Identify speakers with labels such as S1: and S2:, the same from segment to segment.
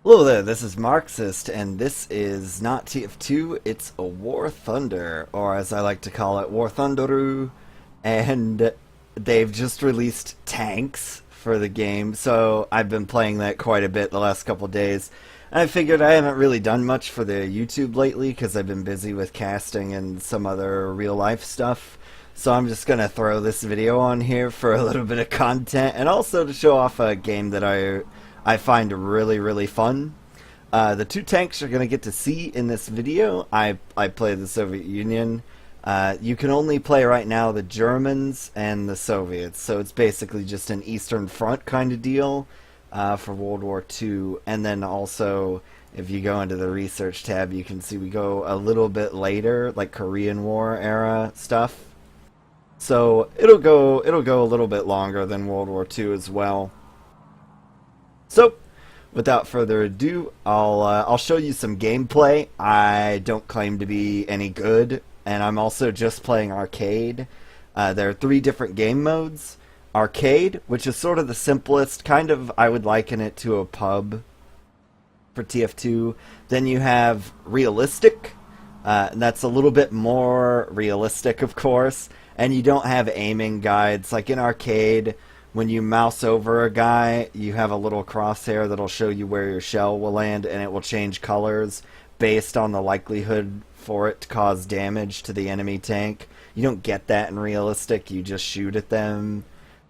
S1: Hello there, this is Marxist, and this is not TF2, it's a War Thunder, or as I like to call it, War Thunderu, and they've just released tanks for the game, so I've been playing that quite a bit the last couple days. I figured I haven't really done much for the YouTube lately, because I've been busy with casting and some other real-life stuff, so I'm just going to throw this video on here for a little bit of content, and also to show off a game that I find really fun. The two tanks you're going to get to see in this video, I play the Soviet Union. You can only play right now the Germans and the Soviets, so it's basically just an Eastern Front kind of deal for World War II. And then also, if you go into the research tab, you can see we go a little bit later, like Korean War era stuff. So it'll go a little bit longer than World War II as well. So, without further ado, I'll show you some gameplay. I don't claim to be any good, and I'm also just playing arcade. There are 3 different game modes. Arcade, which is sort of the simplest, kind of, I would liken it to a pub for TF2. Then you have realistic, and that's a little bit more realistic, of course. And you don't have aiming guides. Like in arcade, when you mouse over a guy, you have a little crosshair that'll show you where your shell will land, and it will change colors based on the likelihood for it to cause damage to the enemy tank. You don't get that in realistic. You just shoot at them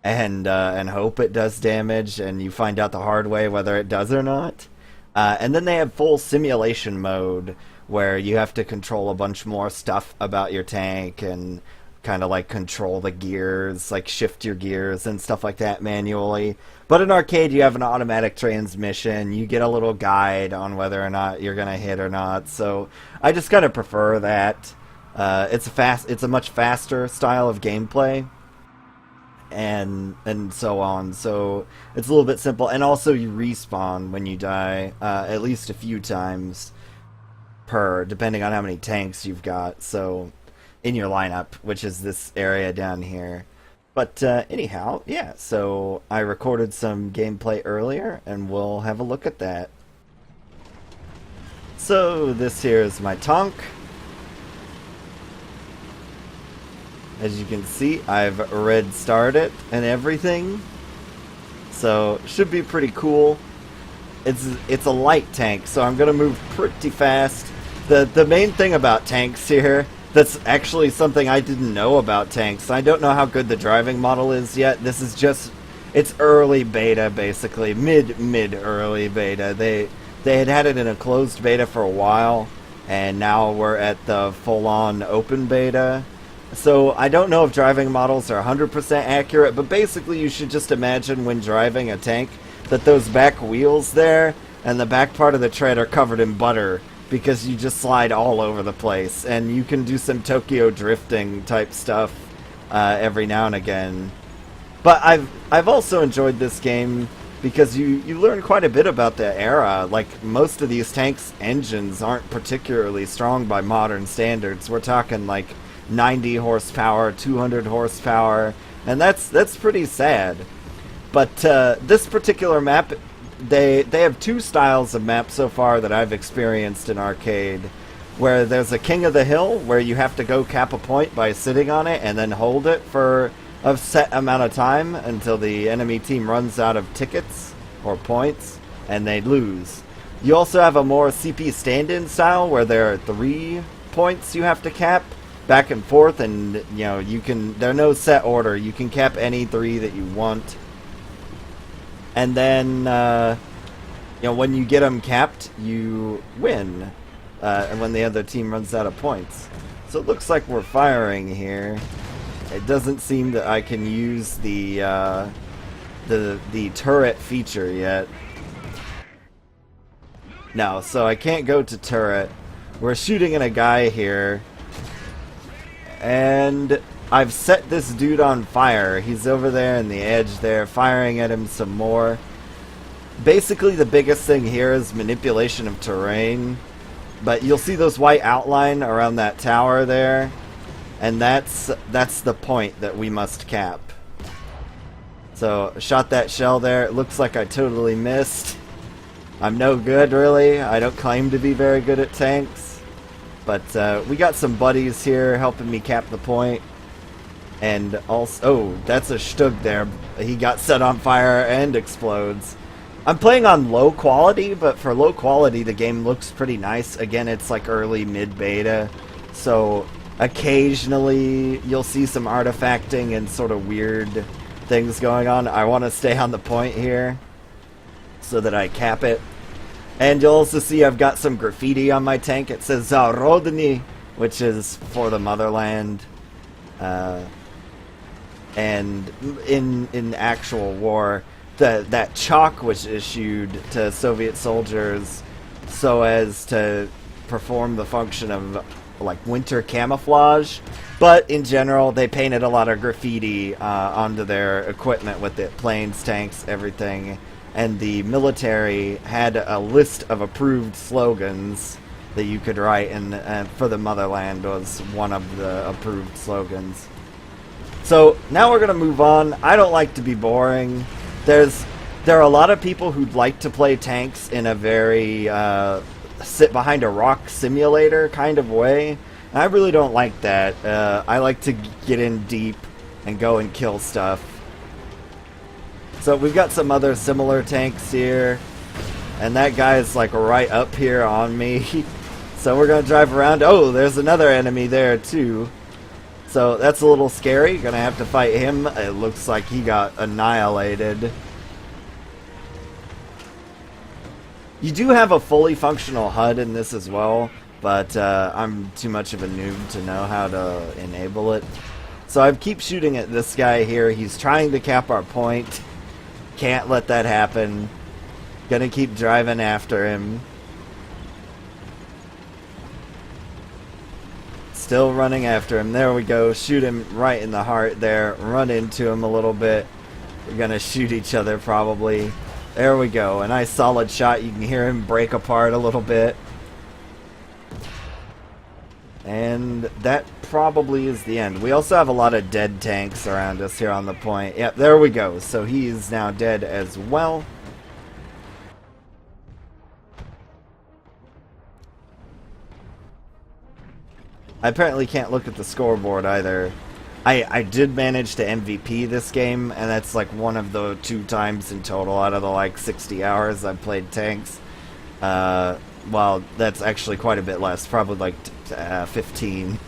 S1: and hope it does damage, and you find out the hard way whether it does or not. And then they have full simulation mode, where you have to control a bunch more stuff about your tank and kind of like control the gears, like shift your gears and stuff like that manually. But in arcade, you have an automatic transmission. You get a little guide on whether or not you're gonna hit or not. So I just kind of prefer that. It's a much faster style of gameplay, and so on. So it's a little bit simple. And also, you respawn when you die at least a few times per, depending on how many tanks you've got. So in your lineup, which is this area down here. But anyhow, yeah, so I recorded some gameplay earlier, and we'll have a look at that. So this here is my tank. As you can see, I've red starred it and everything. So should be pretty cool. It's a light tank, so I'm gonna move pretty fast. The main thing about tanks here, that's actually something I didn't know about tanks. I don't know how good the driving model is yet. This is just, it's early beta, basically. Mid-early beta. They had it in a closed beta for a while, and now we're at the full-on open beta. So I don't know if driving models are 100% accurate, but basically you should just imagine when driving a tank that those back wheels there and the back part of the tread are covered in butter, because you just slide all over the place, and you can do some Tokyo drifting type stuff every now and again. But I've also enjoyed this game because you learn quite a bit about the era. Like, most of these tanks' engines aren't particularly strong by modern standards. We're talking like 90 horsepower, 200 horsepower, and that's pretty sad. But this particular map, they have 2 styles of map so far that I've experienced in arcade, where there's a King of the Hill, where you have to go cap a point by sitting on it and then hold it for a set amount of time until the enemy team runs out of tickets or points and they lose. You also have a more CP stand-in style, where there are 3 points you have to cap back and forth, and you know, they're no set order. You can cap any 3 that you want. And then, you know, when you get them capped, you win. And when the other team runs out of points. So it looks like we're firing here. It doesn't seem that I can use the turret feature yet. No, so I can't go to turret. We're shooting at a guy here. And I've set this dude on fire. He's over there in the edge there, firing at him some more. Basically, the biggest thing here is manipulation of terrain. But you'll see those white outline around that tower there, and that's the point that we must cap. So, shot that shell there. It looks like I totally missed. I'm no good, really. I don't claim to be very good at tanks. But we got some buddies here helping me cap the point. And also... Oh, that's a Stug there. He got set on fire and explodes. I'm playing on low quality, but for low quality, the game looks pretty nice. Again, it's like early mid-beta. So occasionally, you'll see some artifacting and sort of weird things going on. I want to stay on the point here so that I cap it. And you'll also see I've got some graffiti on my tank. It says Zarodny, which is for the motherland. And in actual war, that chalk was issued to Soviet soldiers so as to perform the function of like winter camouflage. But in general, they painted a lot of graffiti onto their equipment with it, planes, tanks, everything. And the military had a list of approved slogans that you could write, and for the motherland was one of the approved slogans. So now we're going to move on. I don't like to be boring. There are a lot of people who'd like to play tanks in a very sit behind a rock simulator kind of way. And I really don't like that. I like to get in deep and go and kill stuff. So we've got some other similar tanks here. And that guy is like right up here on me. So we're going to drive around. Oh, there's another enemy there too. So that's a little scary. Gonna have to fight him. It looks like he got annihilated. You do have a fully functional HUD in this as well, but I'm too much of a noob to know how to enable it. So I keep shooting at this guy here. He's trying to cap our point. Can't let that happen. Gonna keep driving after him. Still running after him. There we go. Shoot him right in the heart there. Run into him a little bit. We're gonna shoot each other probably. There we go. A nice solid shot. You can hear him break apart a little bit. And that probably is the end. We also have a lot of dead tanks around us here on the point. Yep, there we go. So he's now dead as well. I apparently can't look at the scoreboard either. I did manage to MVP this game, and that's like one of the 2 times in total out of the like 60 hours I've played tanks. Well, that's actually quite a bit less, probably like 15.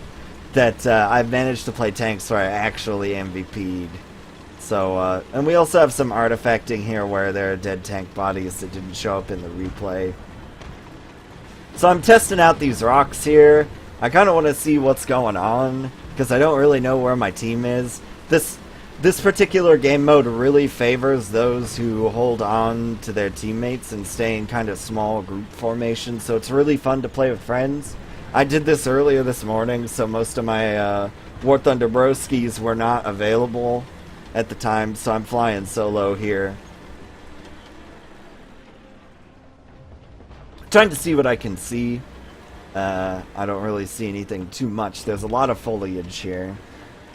S1: That I've managed to play tanks where I actually MVP'd. So, and we also have some artifacting here where there are dead tank bodies that didn't show up in the replay. So I'm testing out these rocks here. I kind of want to see what's going on, because I don't really know where my team is. This particular game mode really favors those who hold on to their teammates and stay in kind of small group formation, so it's really fun to play with friends. I did this earlier this morning, so most of my War Thunder broskies were not available at the time, so I'm flying solo here. Trying to see what I can see. I don't really see anything too much. There's a lot of foliage here.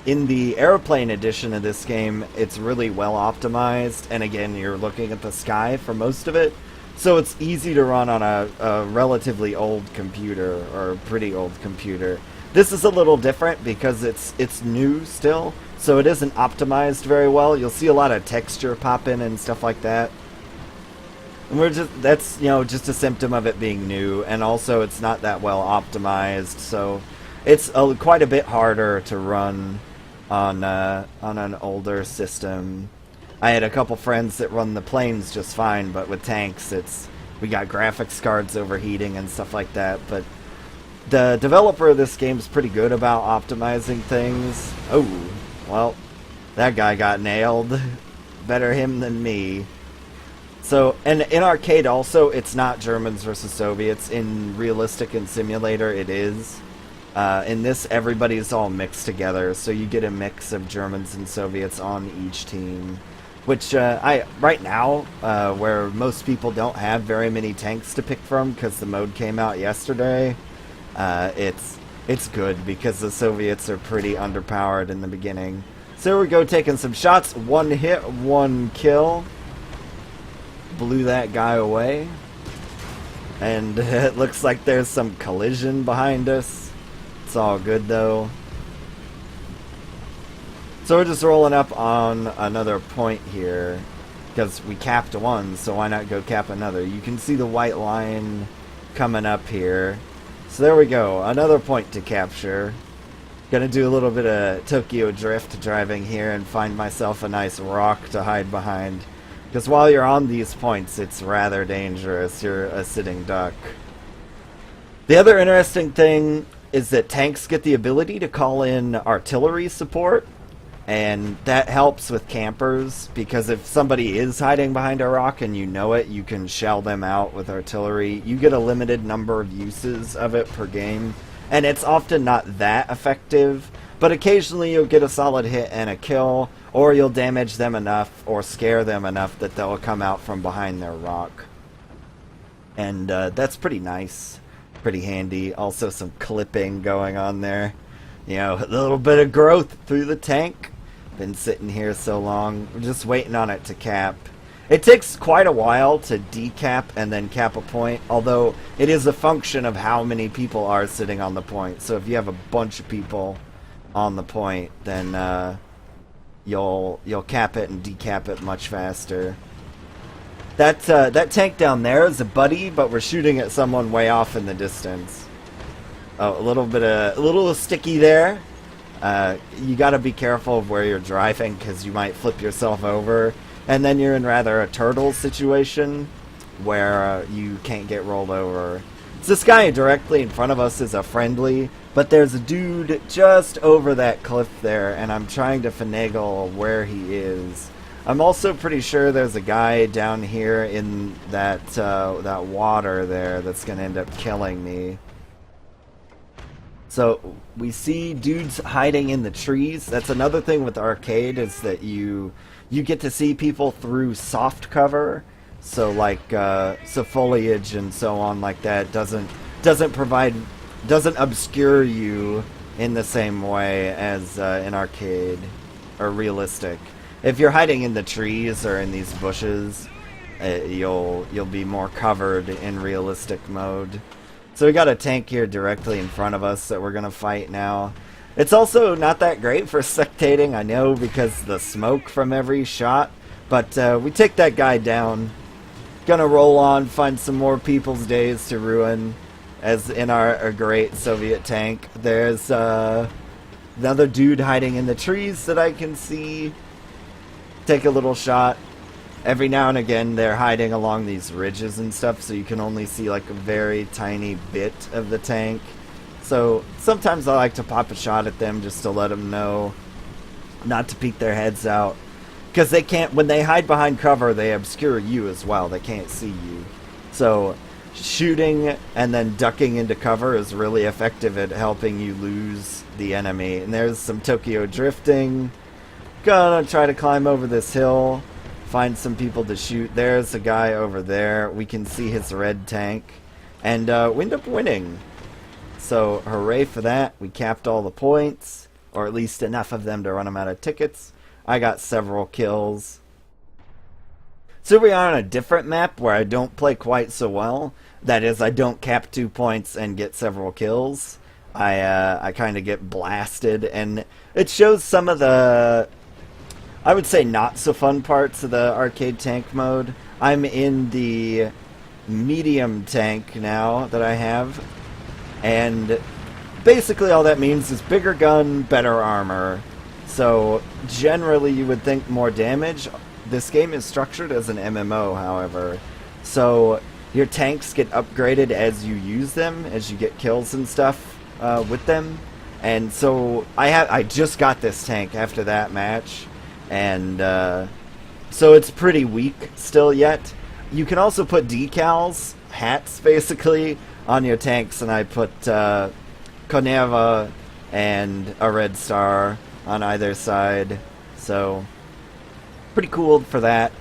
S1: In the airplane edition of this game, it's really well optimized, and again, you're looking at the sky for most of it, so it's easy to run on a relatively old computer, or a pretty old computer. This is a little different because it's new still, so it isn't optimized very well. You'll see a lot of texture pop in and stuff like that. And that's, you know, just a symptom of it being new, and also it's not that well optimized, so it's quite a bit harder to run on an older system. I had a couple friends that run the planes just fine, but with tanks, we got graphics cards overheating and stuff like that. But the developer of this game is pretty good about optimizing things. Oh, well, that guy got nailed. Better him than me. So, and in arcade also, it's not Germans versus Soviets. In realistic and simulator, it is. In this, everybody's all mixed together, so you get a mix of Germans and Soviets on each team. Which, right now, where most people don't have very many tanks to pick from, because the mode came out yesterday, it's good, because the Soviets are pretty underpowered in the beginning. So here we go, taking some shots. 1 hit, 1 kill. Blew that guy away. And it looks like there's some collision behind us. It's all good though. So we're just rolling up on another point here, because we capped one, so why not go cap another? You can see the white line coming up here. So there we go, another point to capture. Gonna do a little bit of Tokyo drift driving here and find myself a nice rock to hide behind. Because while you're on these points, it's rather dangerous. You're a sitting duck. The other interesting thing is that tanks get the ability to call in artillery support. And that helps with campers, because if somebody is hiding behind a rock and you know it, you can shell them out with artillery. You get a limited number of uses of it per game, and it's often not that effective, but occasionally you'll get a solid hit and a kill, or you'll damage them enough or scare them enough that they'll come out from behind their rock. And that's pretty nice, pretty handy. Also some clipping going on there. You know, a little bit of growth through the tank. Been sitting here so long. We're just waiting on it to cap. It takes quite a while to decap and then cap a point, although it is a function of how many people are sitting on the point. So if you have a bunch of people on the point, then you'll cap it and decap it much faster. That tank down there is a buddy, but we're shooting at someone way off in the distance. Oh, a little sticky there. You gotta be careful of where you're driving, because you might flip yourself over, and then you're in rather a turtle situation where you can't get rolled over. So this guy directly in front of us is a friendly, but there's a dude just over that cliff there, and I'm trying to finagle where he is. I'm also pretty sure there's a guy down here in that water there that's gonna end up killing me. So we see dudes hiding in the trees. That's another thing with arcade, is that you get to see people through soft cover. So like so foliage and so on like that doesn't obscure you in the same way as in arcade or realistic. If you're hiding in the trees or in these bushes, you'll be more covered in realistic mode. So we got a tank here directly in front of us that we're going to fight now. It's also not that great for spectating, I know, because the smoke from every shot. But we take that guy down. Gonna roll on, find some more people's days to ruin. As in our great Soviet tank. There's another dude hiding in the trees that I can see. Take a little shot. Every now and again they're hiding along these ridges and stuff, so you can only see like a very tiny bit of the tank. So sometimes I like to pop a shot at them just to let them know not to peek their heads out. Because they can't, when they hide behind cover, they obscure you as well. They can't see you. So shooting and then ducking into cover is really effective at helping you lose the enemy. And there's some Tokyo drifting. Gonna try to climb over this hill. Find some people to shoot. There's a guy over there. We can see his red tank. And we end up winning. So hooray for that. We capped all the points. Or at least enough of them to run them out of tickets. I got several kills. So we are on a different map where I don't play quite so well. That is, I don't cap 2 points and get several kills. I kind of get blasted. And it shows some of the, I would say, not so fun parts of the arcade tank mode. I'm in the medium tank now that I have, and basically all that means is bigger gun, better armor. So generally you would think more damage. This game is structured as an MMO, however, so your tanks get upgraded as you use them, as you get kills and stuff with them. And so I just got this tank after that match. And so it's pretty weak still yet. You can also put decals, hats basically, on your tanks, and I put Koneva and a red star on either side. So pretty cool for that.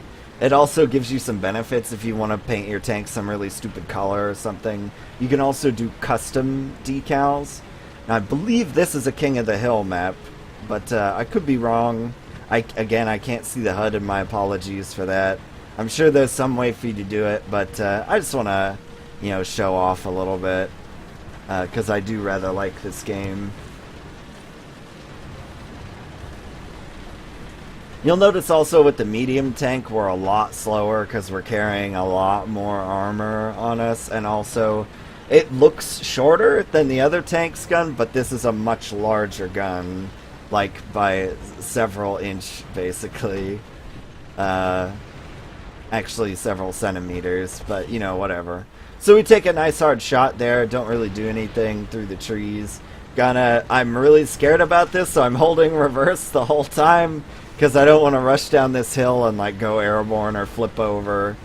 S1: It also gives you some benefits if you want to paint your tank some really stupid color or something. You can also do custom decals. Now, I believe this is a King of the Hill map, but I could be wrong. Again, I can't see the HUD, and my apologies for that. I'm sure there's some way for you to do it, but I just want to you know, show off a little bit, because I do rather like this game. You'll notice also with the medium tank we're a lot slower because we're carrying a lot more armor on us, and also it looks shorter than the other tank's gun, but this is a much larger gun, like by several inch basically. Actually several centimeters, but you know, whatever. So we take a nice hard shot there, don't really do anything through the trees. I'm really scared about this, so I'm holding reverse the whole time, because I don't want to rush down this hill and like go airborne or flip over.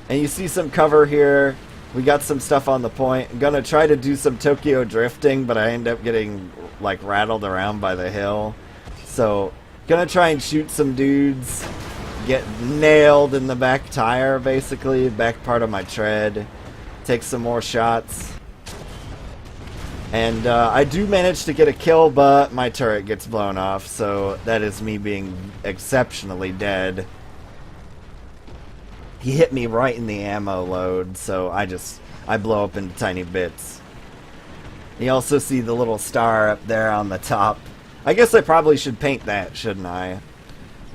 S1: And you see some cover here. We got some stuff on the point. I'm gonna try to do some Tokyo drifting, but I end up getting like rattled around by the hill. So gonna try and shoot some dudes. Get nailed in the back tire, basically, back part of my tread. Take some more shots. And I do manage to get a kill, but my turret gets blown off, so that is me being exceptionally dead. He hit me right in the ammo load, so I blow up into tiny bits. You also see the little star up there on the top. I guess I probably should paint that, shouldn't I?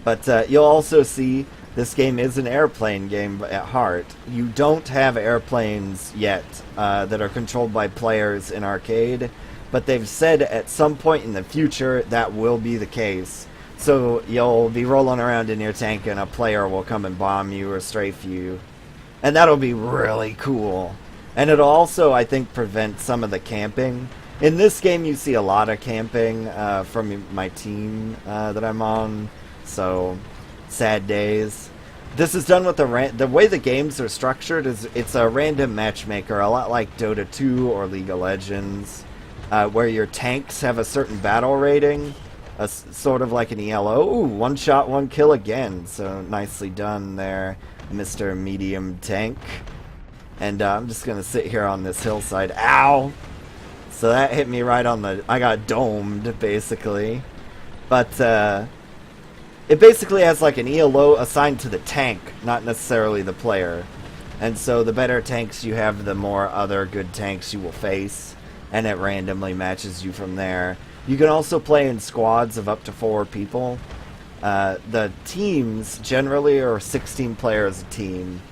S1: But you'll also see this game is an airplane game at heart. You don't have airplanes yet that are controlled by players in arcade, but they've said at some point in the future that will be the case. So you'll be rolling around in your tank and a player will come and bomb you or strafe you. And that'll be really cool. And it'll also, I think, prevent some of the camping. In this game you see a lot of camping from my team that I'm on. So, sad days. This is done with the way the games are structured is it's a random matchmaker, a lot like Dota 2 or League of Legends, where your tanks have a certain battle rating, sort of like an ELO. Ooh, one shot, one kill again. So nicely done there, Mr. Medium Tank. And I'm just gonna sit here on this hillside. Ow! So that hit me right on the. I got domed basically, but. It basically has like an ELO assigned to the tank, not necessarily the player. And so the better tanks you have, the more other good tanks you will face, and it randomly matches you from there. You can also play in squads of up to 4 people. The teams generally are 16 players a team.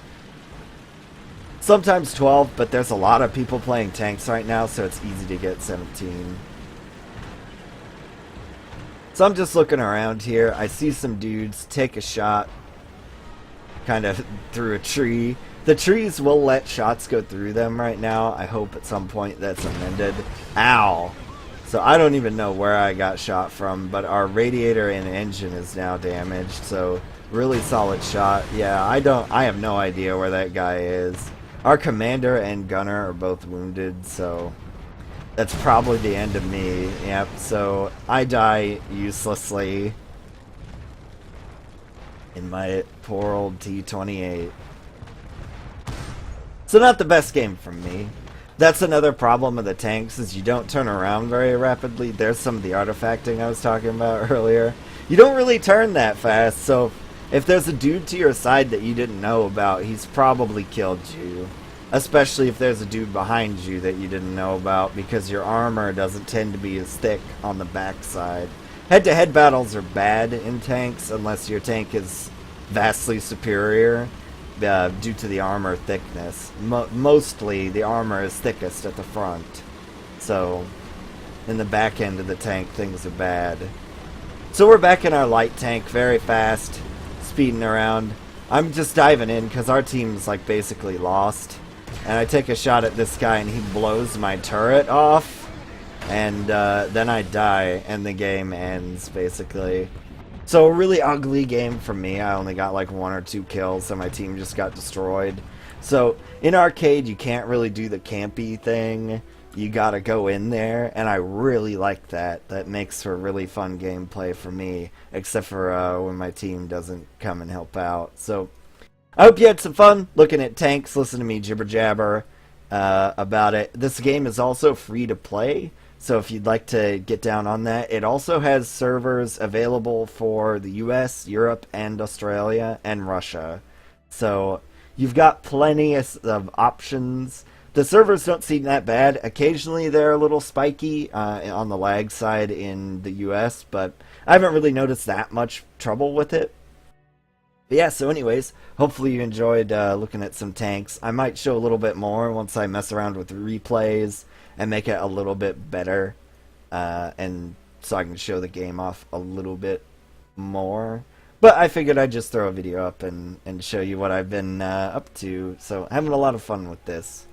S1: Sometimes 12, but there's a lot of people playing tanks right now, so it's easy to get 17. So I'm just looking around here. I see some dudes take a shot kind of through a tree. The trees will let shots go through them right now. I hope at some point that's amended. Ow! So I don't even know where I got shot from, but our radiator and engine is now damaged. So really solid shot. Yeah, I have no idea where that guy is. Our commander and gunner are both wounded, so that's probably the end of me. Yep, so I die uselessly in my poor old T-28. So not the best game from me. That's another problem of the tanks, is you don't turn around very rapidly. There's some of the artifacting I was talking about earlier. You don't really turn that fast, so if there's a dude to your side that you didn't know about, he's probably killed you. Especially if there's a dude behind you that you didn't know about, because your armor doesn't tend to be as thick on the backside. Head-to-head battles are bad in tanks unless your tank is vastly superior due to the armor thickness. Mostly the armor is thickest at the front. So in the back end of the tank things are bad. So we're back in our light tank very fast, speeding around. I'm just diving in because our team's like basically lost. And I take a shot at this guy and he blows my turret off. And then I die and the game ends basically. So a really ugly game for me. I only got like 1 or 2 kills and my team just got destroyed. So in arcade you can't really do the campy thing. You gotta go in there, and I really like that. That makes for really fun gameplay for me, except for when my team doesn't come and help out. So I hope you had some fun looking at tanks, listen to me jibber jabber about it. This game is also free to play, so if you'd like to get down on that, it also has servers available for the US, Europe, and Australia, and Russia. So You've got plenty of options. The servers don't seem that bad. Occasionally they're a little spiky on the lag side in the US, but I haven't really noticed that much trouble with it. But yeah, so anyways, hopefully you enjoyed looking at some tanks. I might show a little bit more once I mess around with replays and make it a little bit better, and so I can show the game off a little bit more. But I figured I'd just throw a video up and show you what I've been up to. So having a lot of fun with this.